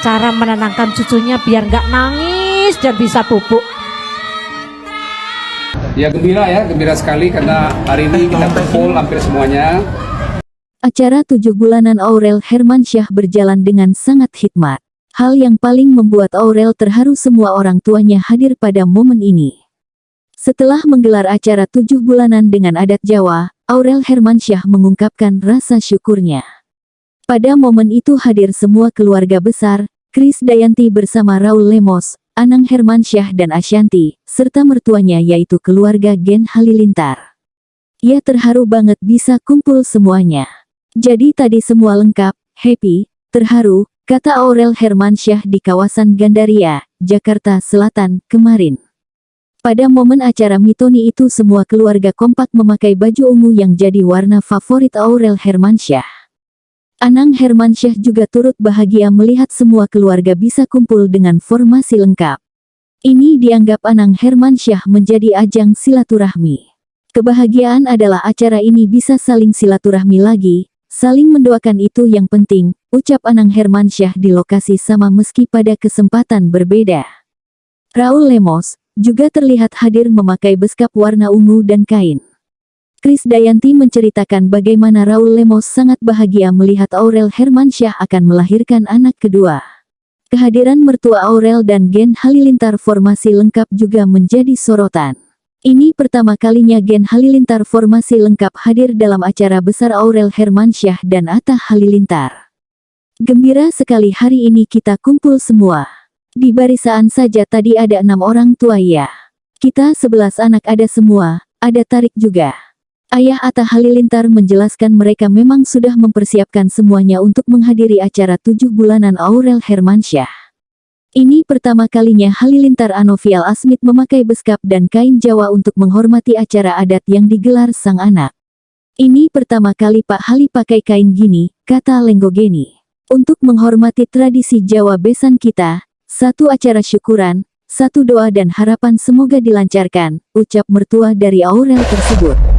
cara menenangkan cucunya biar nggak nangis dan bisa pupuk. Ya gembira sekali karena hari ini kita kumpul hampir semuanya. Acara 7 bulanan Aurel Hermansyah berjalan dengan sangat hikmat. Hal yang paling membuat Aurel terharu semua orang tuanya hadir pada momen ini. Setelah menggelar acara 7 bulanan dengan adat Jawa, Aurel Hermansyah mengungkapkan rasa syukurnya. Pada momen itu hadir semua keluarga besar, Krisdayanti bersama Raul Lemos, Anang Hermansyah dan Ashanti, serta mertuanya yaitu keluarga Gen Halilintar. Ia terharu banget bisa kumpul semuanya. Jadi tadi semua lengkap, happy, terharu, kata Aurel Hermansyah di kawasan Gandaria, Jakarta Selatan, kemarin. Pada momen acara mitoni itu semua keluarga kompak memakai baju ungu yang jadi warna favorit Aurel Hermansyah. Anang Hermansyah juga turut bahagia melihat semua keluarga bisa kumpul dengan formasi lengkap. Ini dianggap Anang Hermansyah menjadi ajang silaturahmi. Kebahagiaan adalah acara ini bisa saling silaturahmi lagi, saling mendoakan itu yang penting, ucap Anang Hermansyah di lokasi sama meski pada kesempatan berbeda. Raul Lemos juga terlihat hadir memakai beskap warna ungu dan kain. Krisdayanti menceritakan bagaimana Raul Lemos sangat bahagia melihat Aurel Hermansyah akan melahirkan anak kedua. Kehadiran mertua Aurel dan Gen Halilintar formasi lengkap juga menjadi sorotan. Ini pertama kalinya Gen Halilintar formasi lengkap hadir dalam acara besar Aurel Hermansyah dan Atta Halilintar. Gembira sekali hari ini kita kumpul semua. Di barisan saja tadi ada 6 orang tua ya. Kita 11 anak ada semua, ada Tarik juga. Ayah Atta Halilintar menjelaskan mereka memang sudah mempersiapkan semuanya untuk menghadiri acara 7 bulanan Aurel Hermansyah. Ini pertama kalinya Halilintar Anovial Asmit memakai beskap dan kain Jawa untuk menghormati acara adat yang digelar sang anak. Ini pertama kali Pak Hali pakai kain gini, kata Lenggogeni. Untuk menghormati tradisi Jawa besan kita, satu acara syukuran, satu doa dan harapan semoga dilancarkan, ucap mertua dari Aurel tersebut.